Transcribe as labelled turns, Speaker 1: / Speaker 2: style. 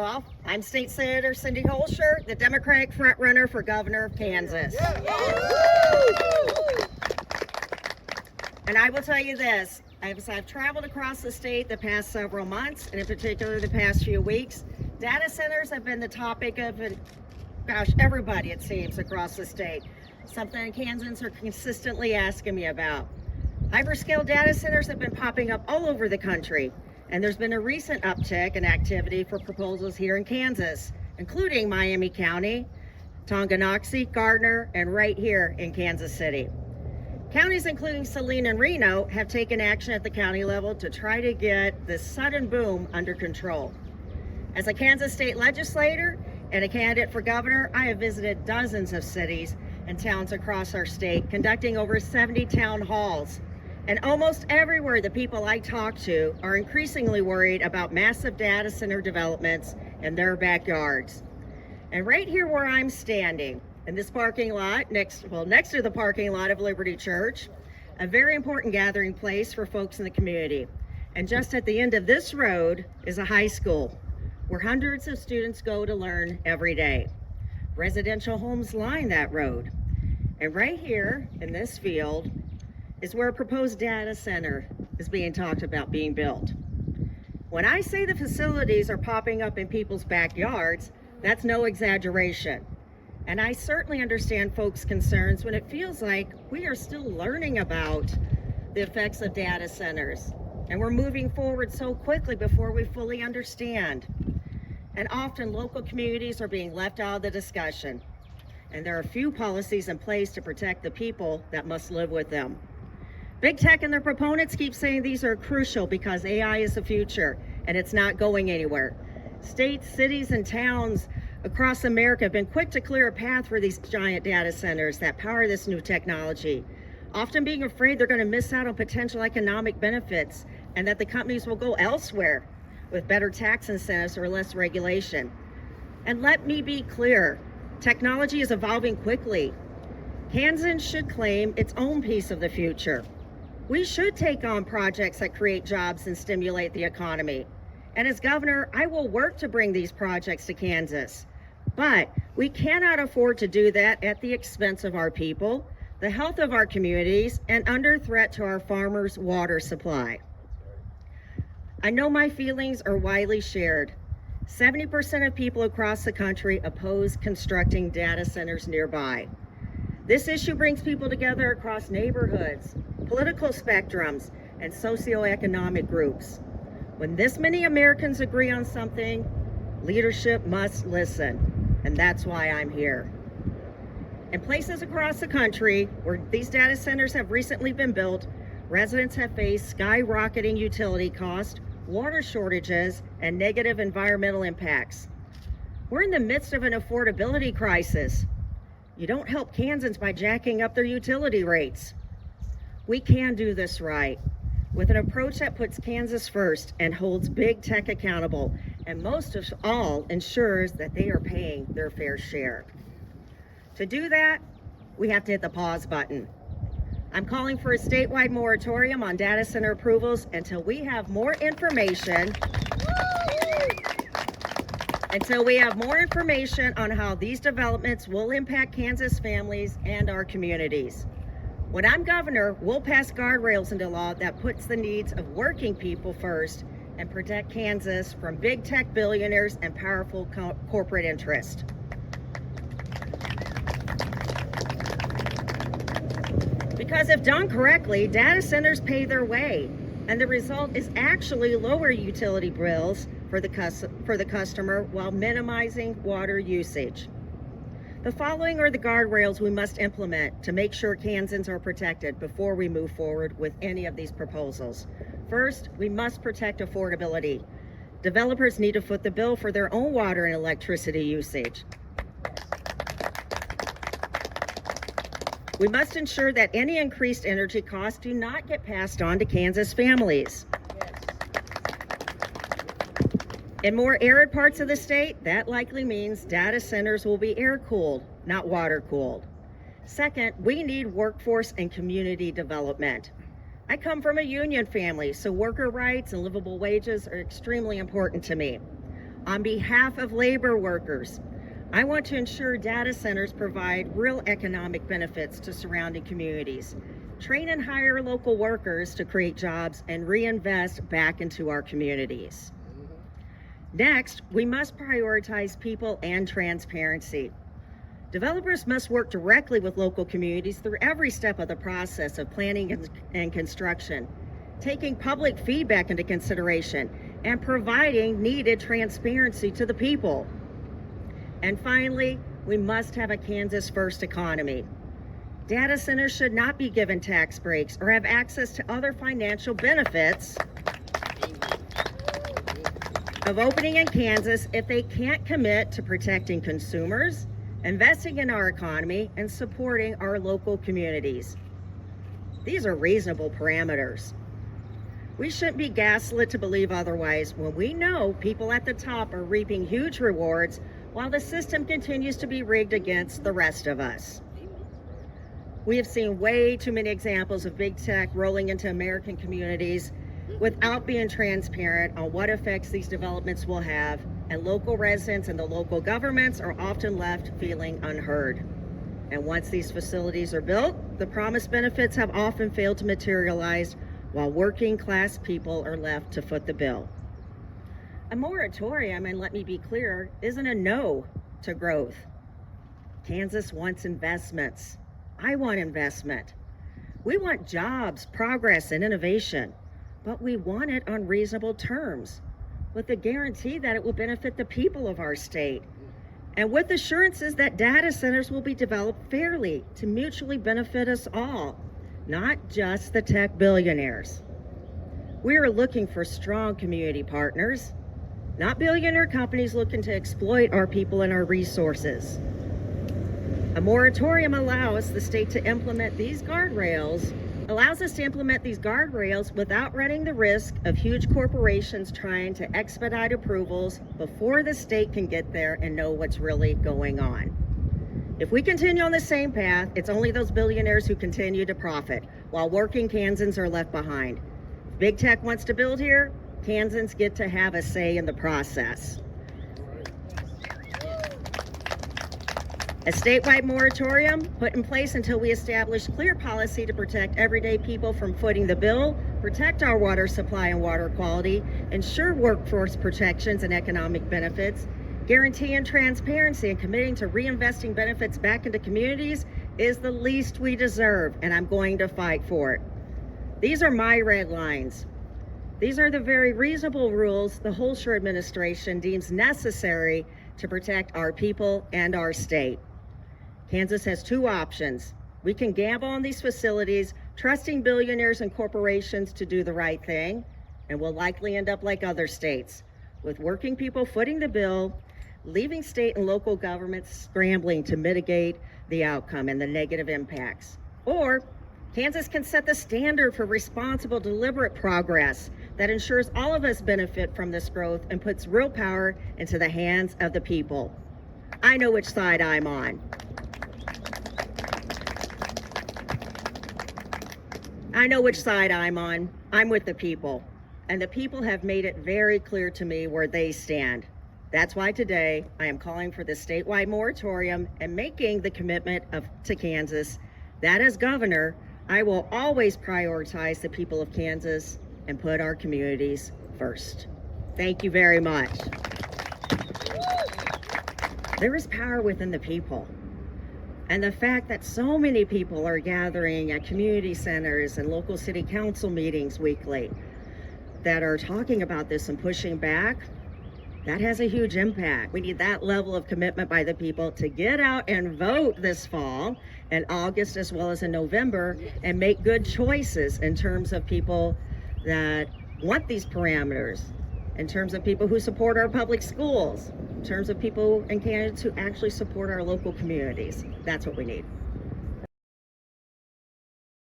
Speaker 1: Well, I'm State Senator Cindy Holscher, the Democratic frontrunner for governor of Kansas. And I will tell you this, as I've traveled across the state the past several months, and in particular the past few weeks, data centers have been the topic of, everybody it seems across the state. Something Kansans are consistently asking me about. Hyperscale data centers have been popping up all over the country. And there's been a recent uptick in activity for proposals here in Kansas, including Miami County, Tonganoxie, Gardner, and right here in Kansas City. Counties including Saline and Reno have taken action at the county level to try to get this sudden boom under control. As a Kansas state legislator and a candidate for governor, I have visited dozens of cities and towns across our state, conducting over 70 town halls. And almost everywhere the people I talk to are increasingly worried about massive data center developments in their backyards. And right here where I'm standing, in this parking lot, next to the parking lot of Liberty Church, a very important gathering place for folks in the community. And just at the end of this road is a high school where hundreds of students go to learn every day. Residential homes line that road. And right here in this field is where a proposed data center is being talked about being built. When I say the facilities are popping up in people's backyards, that's no exaggeration. And I certainly understand folks' concerns when it feels like we are still learning about the effects of data centers. And we're moving forward so quickly before we fully understand. And often local communities are being left out of the discussion. And there are few policies in place to protect the people that must live with them. Big tech and their proponents keep saying these are crucial because AI is the future and it's not going anywhere. States, cities, and towns across America have been quick to clear a path for these giant data centers that power this new technology, often being afraid they're going to miss out on potential economic benefits and that the companies will go elsewhere with better tax incentives or less regulation. And let me be clear, technology is evolving quickly. Kansas should claim its own piece of the future. We should take on projects that create jobs and stimulate the economy. And as governor, I will work to bring these projects to Kansas. But we cannot afford to do that at the expense of our people, the health of our communities, and under threat to our farmers' water supply. I know my feelings are widely shared. 70% of people across the country oppose constructing data centers nearby. This issue brings people together across neighborhoods, political spectrums, and socioeconomic groups. When this many Americans agree on something, leadership must listen, and that's why I'm here. In places across the country where these data centers have recently been built, residents have faced skyrocketing utility costs, water shortages, and negative environmental impacts. We're in the midst of an affordability crisis. You don't help Kansans by jacking up their utility rates. We can do this right, with an approach that puts Kansas first and holds big tech accountable, and most of all ensures that they are paying their fair share. To do that, we have to hit the pause button. I'm calling for a statewide moratorium on data center approvals until we have more information on how these developments will impact Kansas families and our communities. When I'm governor, we'll pass guardrails into law that puts the needs of working people first and protect Kansas from big tech billionaires and powerful corporate interests. Because if done correctly, data centers pay their way, and the result is actually lower utility bills for the customer while minimizing water usage. The following are the guardrails we must implement to make sure Kansans are protected before we move forward with any of these proposals. First, we must protect affordability. Developers need to foot the bill for their own water and electricity usage. We must ensure that any increased energy costs do not get passed on to Kansas families. In more arid parts of the state, that likely means data centers will be air-cooled, not water-cooled. Second, we need workforce and community development. I come from a union family, so worker rights and livable wages are extremely important to me. On behalf of labor workers, I want to ensure data centers provide real economic benefits to surrounding communities, train and hire local workers to create jobs, and reinvest back into our communities. Next, we must prioritize people and transparency. Developers must work directly with local communities through every step of the process of planning and construction, taking public feedback into consideration, and providing needed transparency to the people. And finally, we must have a Kansas first economy. Data centers should not be given tax breaks or have access to other financial benefits of opening in Kansas if they can't commit to protecting consumers, investing in our economy, and supporting our local communities. These are reasonable parameters. We shouldn't be gaslit to believe otherwise when we know people at the top are reaping huge rewards while the system continues to be rigged against the rest of us. We have seen way too many examples of big tech rolling into American communities without being transparent on what effects these developments will have, and local residents and the local governments are often left feeling unheard. And once these facilities are built, the promised benefits have often failed to materialize, while working class people are left to foot the bill. A moratorium, and let me be clear, isn't a no to growth. Kansas wants investments. I want investment. We want jobs, progress, and innovation, but we want it on reasonable terms, with the guarantee that it will benefit the people of our state, and with assurances that data centers will be developed fairly to mutually benefit us all, not just the tech billionaires. We are looking for strong community partners, not billionaire companies looking to exploit our people and our resources. A moratorium allows us to implement these guardrails without running the risk of huge corporations trying to expedite approvals before the state can get there and know what's really going on. If we continue on the same path, it's only those billionaires who continue to profit, while working Kansans are left behind. If big tech wants to build here, Kansans get to have a say in the process. A statewide moratorium put in place until we establish clear policy to protect everyday people from footing the bill, protect our water supply and water quality, ensure workforce protections and economic benefits, guaranteeing transparency and committing to reinvesting benefits back into communities is the least we deserve, and I'm going to fight for it. These are my red lines. These are the very reasonable rules the Holscher administration deems necessary to protect our people and our state. Kansas has two options. We can gamble on these facilities, trusting billionaires and corporations to do the right thing, and we'll likely end up like other states, with working people footing the bill, leaving state and local governments scrambling to mitigate the outcome and the negative impacts. Or Kansas can set the standard for responsible, deliberate progress that ensures all of us benefit from this growth and puts real power into the hands of the people. I know which side I'm on. I know which side I'm on. I'm with the people. And the people have made it very clear to me where they stand. That's why today I am calling for the statewide moratorium and making the commitment to Kansas that as governor, I will always prioritize the people of Kansas and put our communities first. Thank you very much. There is power within the people. And the fact that so many people are gathering at community centers and local city council meetings weekly that are talking about this and pushing back, that has a huge impact. We need that level of commitment by the people to get out and vote this fall in August as well as in November and make good choices in terms of people that want these parameters, in terms of people who support our public schools, in terms of people and candidates who actually support our local communities. That's what we need.